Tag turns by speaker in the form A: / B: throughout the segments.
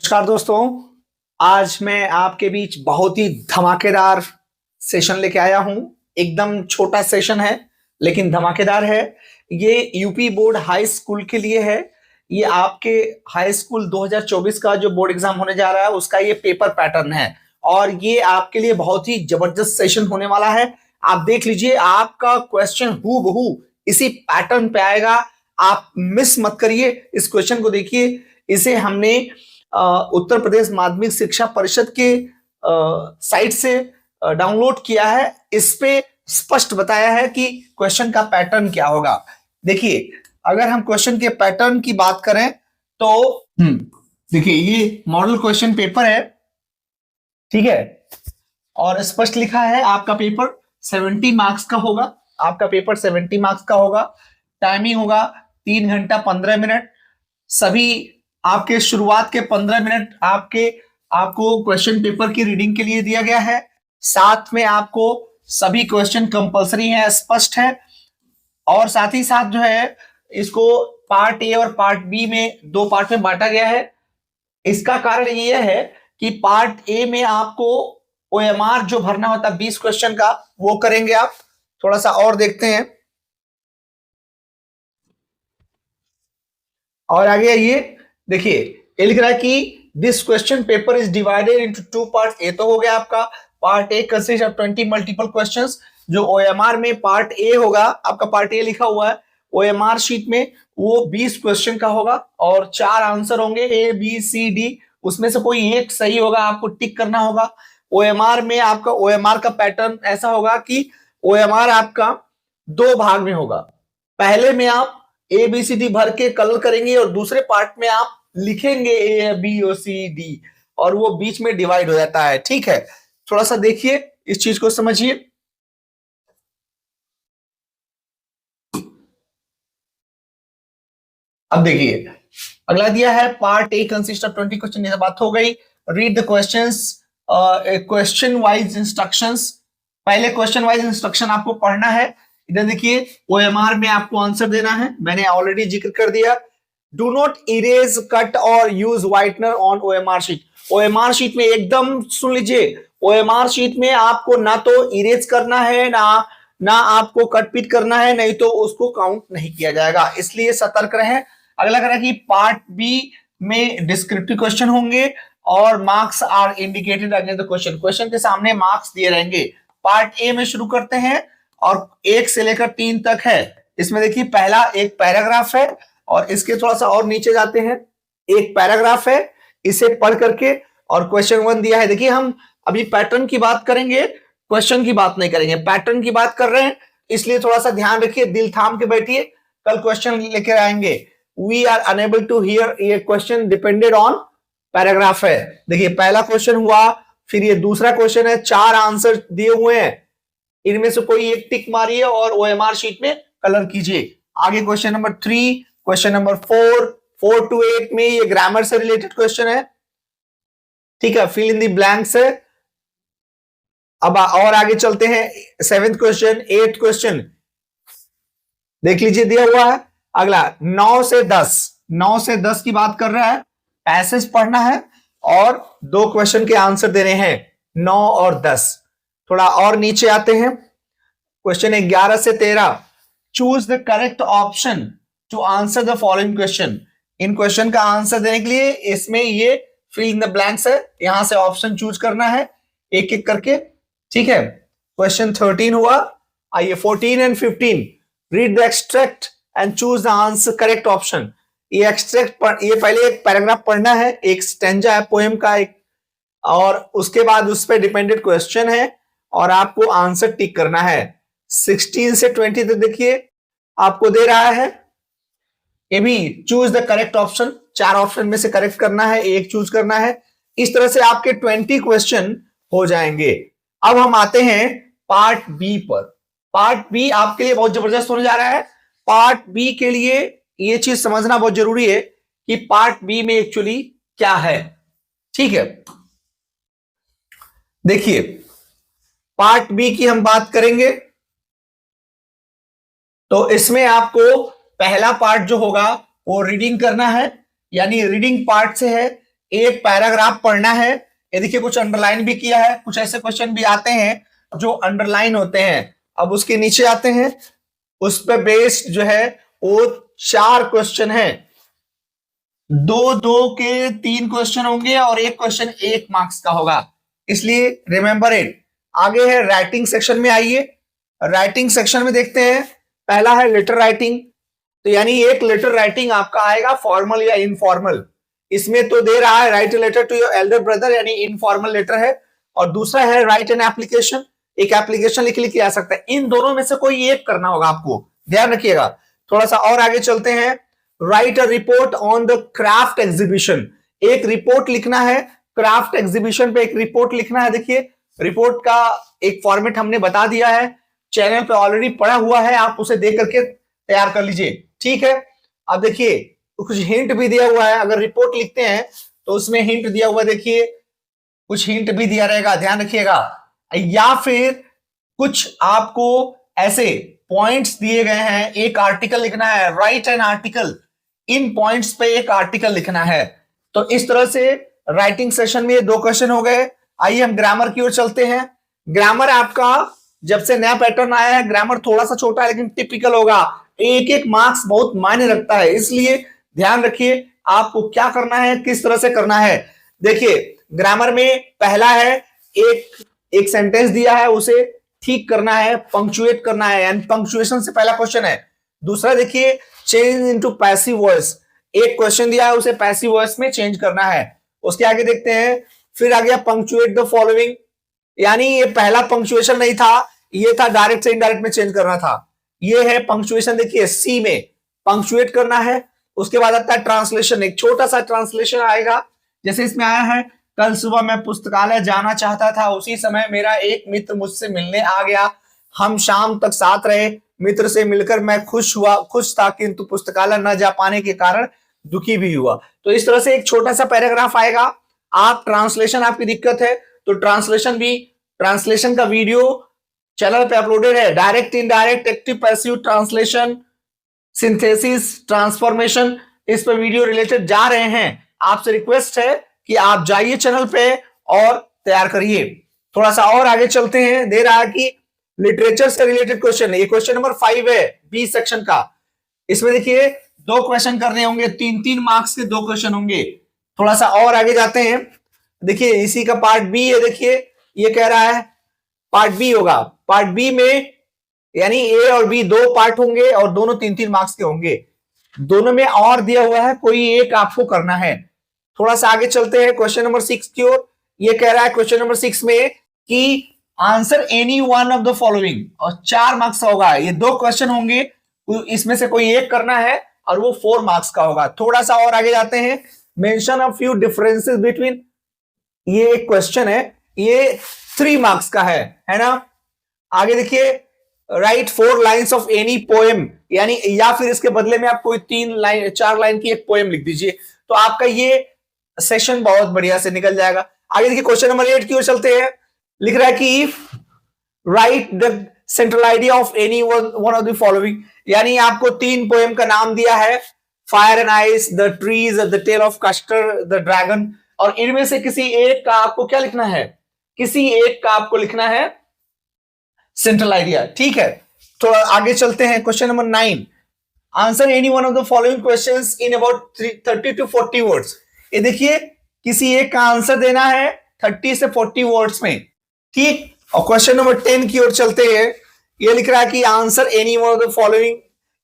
A: नमस्कार दोस्तों, आज मैं आपके बीच बहुत ही धमाकेदार सेशन लेके आया हूं। एकदम छोटा सेशन है लेकिन धमाकेदार है। ये यूपी बोर्ड हाई स्कूल के लिए है। ये आपके हाई स्कूल 2024 का जो बोर्ड एग्जाम होने जा रहा है उसका ये पेपर पैटर्न है और ये आपके लिए बहुत ही जबरदस्त सेशन होने वाला है। आप देख लीजिए, आपका क्वेश्चन हूबहू इसी पैटर्न पे आएगा। आप मिस मत करिए, इस क्वेश्चन को देखिए। इसे हमने उत्तर प्रदेश माध्यमिक शिक्षा परिषद के साइट से डाउनलोड किया है। इस पे स्पष्ट बताया है कि क्वेश्चन का पैटर्न क्या होगा। देखिए, अगर हम क्वेश्चन के पैटर्न की बात करें तो देखिए, ये मॉडल क्वेश्चन पेपर है, ठीक है, और स्पष्ट लिखा है आपका पेपर 70 मार्क्स का होगा। आपका पेपर 70 मार्क्स का होगा। टाइमिंग होगा 3 घंटा 15 मिनट। सभी आपके शुरुआत के 15 मिनट आपको क्वेश्चन पेपर की रीडिंग के लिए दिया गया है। साथ में आपको सभी क्वेश्चन कंपलसरी है, स्पष्ट है। और साथ ही साथ जो है, इसको पार्ट ए और पार्ट बी में दो पार्ट में बांटा गया है। इसका कारण यह है कि पार्ट ए में आपको ओएमआर जो भरना होता है 20 क्वेश्चन का, वो करेंगे आप। थोड़ा सा और देखते हैं, और आगे ये देखिए, ये लिख रहा है कि this question paper is divided into 2 parts. A तो हो गया आपका। Part A consist of 20 multiple questions. जो ओएमआर में पार्ट ए होगा, आपका पार्ट ए लिखा हुआ है ओएमआर शीट में, वो 20 क्वेश्चन का होगा और 4 आंसर होंगे, ए बी सी डी। उसमें से कोई एक सही होगा, आपको टिक करना होगा। ओएमआर में आपका ओएमआर का पैटर्न ऐसा होगा कि ओएमआर आपका 2 भाग में होगा। पहले में आप ए बी सी डी भर के कलर करेंगे और दूसरे पार्ट में आप लिखेंगे A B O C D, और वो बीच में डिवाइड हो जाता है, ठीक है। थोड़ा सा देखिए, इस चीज को समझिए। अब देखिए, अगला दिया है part A consist of 20 question. ये बात हो गई। Read the questions, question wise instructions. पहले क्वेश्चन वाइज इंस्ट्रक्शन आपको पढ़ना है। इधर देखिए, ओएमआर में आपको आंसर देना है, मैंने ऑलरेडी जिक्र कर दिया। डू नॉट इरेज, कट और use whitener on OMR sheet. OMR sheet में एकदम सुन लीजिए, ओएमआर शीट में आपको ना तो इरेज करना है, ना आपको कट पीट करना है, नहीं तो उसको काउंट नहीं किया जाएगा, इसलिए सतर्क रहें। अगला करें कि पार्ट बी में डिस्क्रिप्टिव क्वेश्चन होंगे और marks are indicated against the question. Question के सामने मार्क्स दिए रहेंगे। पार्ट ए में शुरू करते हैं और 1 से लेकर 3 तक है। इसमें देखिए, पहला एक पैराग्राफ है और इसके थोड़ा सा और नीचे जाते हैं, एक पैराग्राफ है, इसे पढ़ करके और क्वेश्चन 1 दिया है। देखिए, हम अभी पैटर्न की बात करेंगे, क्वेश्चन की बात नहीं करेंगे। पैटर्न की बात कर रहे हैं, इसलिए थोड़ा सा ध्यान रखिए, दिल थाम के बैठिए, कल क्वेश्चन लेकर आएंगे। We are unable to hear ये क्वेश्चन डिपेंडेड ऑन पैराग्राफ है। देखिए, पहला क्वेश्चन हुआ, फिर ये दूसरा क्वेश्चन है, 4 आंसर दिए हुए हैं, इनमें से कोई एक टिक मारिए और ओएमआर शीट में कलर कीजिए। आगे question number 3, question number 4 to 8 में ये ग्रामर से रिलेटेड क्वेश्चन है, ठीक है, फिल इन द ब्लैंक्स है। अब और आगे चलते हैं, 7th क्वेश्चन, 8th क्वेश्चन देख लीजिए, दिया हुआ है। अगला 9 से 10 की बात कर रहा है। पैसेज पढ़ना है और 2 क्वेश्चन के आंसर देने हैं, 9 और 10। थोड़ा और नीचे आते हैं, क्वेश्चन 11 से 13। Choose the correct option to answer the following question. इन क्वेश्चन का आंसर देने के लिए इसमें ये फिल इन द ब्लैंक्स है, यहां से ऑप्शन चूज करना है एक एक करके, ठीक है। क्वेश्चन 13 हुआ। आइए 14 and 15, read the extract and choose the answer correct option. ये एक्सट्रैक्ट ये पहले एक पैराग्राफ पढ़ना है, एक स्टेंजा है पोएम का एक, और उसके बाद उस पर डिपेंडेड क्वेश्चन है और आपको आंसर टिक करना है। 16 से 20 तक देखिए, आपको दे रहा है ये भी choose the correct option. 4 option में से करेक्ट करना है, एक चूज करना है। इस तरह से आपके 20 क्वेश्चन हो जाएंगे। अब हम आते हैं पार्ट बी पर। पार्ट बी आपके लिए बहुत जबरदस्त होने जा रहा है। पार्ट बी के लिए ये चीज समझना बहुत जरूरी है कि पार्ट बी में एक्चुअली क्या है, ठीक है। देखिए, पार्ट बी की हम बात करेंगे तो इसमें आपको पहला पार्ट जो होगा वो रीडिंग करना है, यानी रीडिंग पार्ट से है एक पैराग्राफ पढ़ना है। ये देखिए कुछ अंडरलाइन भी किया है, कुछ ऐसे क्वेश्चन भी आते हैं जो अंडरलाइन होते हैं। अब उसके नीचे आते हैं, उस पे बेस्ड जो है वो 4 क्वेश्चन है, 2-2 के 3 क्वेश्चन होंगे और एक क्वेश्चन 1 मार्क्स का होगा, इसलिए रिमेंबर इट। आगे है राइटिंग सेक्शन में। आइए राइटिंग सेक्शन में देखते हैं। पहला है लेटर राइटिंग, तो यानी एक लेटर राइटिंग आपका आएगा फॉर्मल या इनफॉर्मल। इसमें तो दे रहा है write a letter to your elder brother, यानी इनफॉर्मल लेटर है। और दूसरा है राइट एन एप्लीकेशन, एक एप्लीकेशन लिख के आ सकता है। इन दोनों में से कोई एक करना होगा आपको, ध्यान रखिएगा। थोड़ा सा और आगे चलते हैं। Right a report on the craft exhibition, एक रिपोर्ट लिखना है क्राफ्ट एग्जीबिशन पे, एक रिपोर्ट लिखना है। देखिए रिपोर्ट का एक फॉर्मेट हमने बता दिया है, चैनल पे ऑलरेडी पड़ा हुआ है, आप उसे देख करके तैयार कर लीजिए, ठीक है। अब देखिए कुछ हिंट भी दिया हुआ है, अगर रिपोर्ट लिखते हैं तो उसमें हिंट दिया हुआ, देखिए कुछ हिंट भी दिया रहेगा, ध्यान रखिएगा। या फिर कुछ आपको ऐसे पॉइंट्स दिए गए हैं, एक आर्टिकल लिखना है, write an article, in points पे एक आर्टिकल लिखना है। तो इस तरह से राइटिंग सेशन में 2 क्वेश्चन हो गए। आइए हम ग्रामर की ओर चलते हैं। ग्रामर आपका जब से नया पैटर्न आया है, ग्रामर थोड़ा सा छोटा है लेकिन टिपिकल होगा। एक एक मार्क्स बहुत मायने रखता है, इसलिए ध्यान रखिए आपको क्या करना है, किस तरह से करना है। देखिए ग्रामर में पहला है एक सेंटेंस दिया है, उसे ठीक करना है, पंक्चुएट करना है, एंड पंक्चुएशन से पहला क्वेश्चन है। दूसरा देखिए चेंज इनटू पैसिव वॉइस, एक क्वेश्चन दिया है उसे पैसिव वॉइस में चेंज करना है। उसके आगे देखते हैं, फिर आ गया पंक्चुएट द फॉलोइंग, यानी ये पहला पंक्चुएशन नहीं था, ये था डायरेक्ट से इनडायरेक्ट में चेंज करना था। ये है पंक्चुएशन, देखिए सी में पंक्चुएट करना है। उसके बाद आता है ट्रांसलेशन, एक छोटा सा ट्रांसलेशन आएगा, जैसे इसमें आया है, कल सुबह मैं पुस्तकालय जाना चाहता था, उसी समय मेरा एक मित्र मुझसे मिलने आ गया, हम शाम तक साथ रहे, मित्र से मिलकर मैं खुश था, किंतु पुस्तकालय न जा पाने के कारण दुखी भी हुआ। तो इस तरह से एक छोटा सा पैराग्राफ आएगा। आप ट्रांसलेशन आपकी दिक्कत है तो ट्रांसलेशन का वीडियो चैनल पे अपलोडेड है, direct indirect active passive translation, synthesis, transformation, इस पर वीडियो रिलेटेड जा रहे हैं। आपसे रिक्वेस्ट है कि आप जाइए चैनल पे और तैयार करिए। थोड़ा सा और आगे चलते हैं। दे रहा है कि लिटरेचर से रिलेटेड क्वेश्चन है, ये क्वेश्चन नंबर 5 है बी सेक्शन का। इसमें देखिए 2 क्वेश्चन करने होंगे, 3-3 मार्क्स के 2 क्वेश्चन होंगे। थोड़ा सा और आगे जाते हैं। देखिए इसी का पार्ट बी है, देखिए ये कह रहा है पार्ट बी होगा। पार्ट बी में यानी ए और बी 2 पार्ट होंगे और दोनों 3-3 मार्क्स के होंगे। दोनों में और दिया हुआ है, कोई एक आपको करना है। थोड़ा सा आगे चलते हैं क्वेश्चन नंबर 6 की ओर। ये कह रहा है क्वेश्चन नंबर 6 में कि answer any one of the following, और 4 मार्क्स का होगा। ये 2 क्वेश्चन होंगे, इसमें से कोई एक करना है और वो 4 मार्क्स का होगा। थोड़ा सा और आगे जाते हैं। Mention a few differences between, ये एक क्वेश्चन है, ये 3 मार्क्स का है ना। आगे देखिए right 4 lines of any poem, यानी या फिर इसके बदले में आप कोई 4 लाइन की एक पोएम लिख दीजिए, तो आपका ये सेशन बहुत बढ़िया से निकल जाएगा। आगे देखिए क्वेश्चन नंबर 8 की ओर चलते हैं। लिख रहा है कि write the central idea of any one of the following, यानी आपको 3 पोएम का नाम दिया है, fire and ice, the trees, the tale of custard the dragon, और इनमें से किसी एक का आपको क्या लिखना है, किसी एक का आपको लिखना है सेंट्रल आइडिया, ठीक है। तो आगे चलते हैं question number 9। Answer any one of the following questions in about 30 to 40 words. ये देखिए किसी एक का आंसर देना है 30 से 40 वर्ड्स में, ठीक। और क्वेश्चन नंबर 10 की ओर चलते हैं। ये लिख रहा है कि answer any one of the following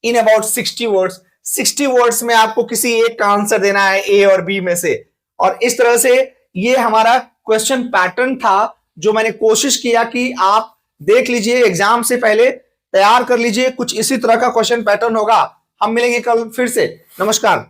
A: in about 60 words. 60 words में आपको किसी एक का आंसर देना है ए और बी में से। और इस तरह से ये हमारा क्वेश्चन पैटर्न था, जो मैंने कोशिश किया कि आप देख लीजिए, एग्जाम से पहले तैयार कर लीजिए। कुछ इसी तरह का क्वेश्चन पैटर्न होगा। हम मिलेंगे कल फिर से। नमस्कार।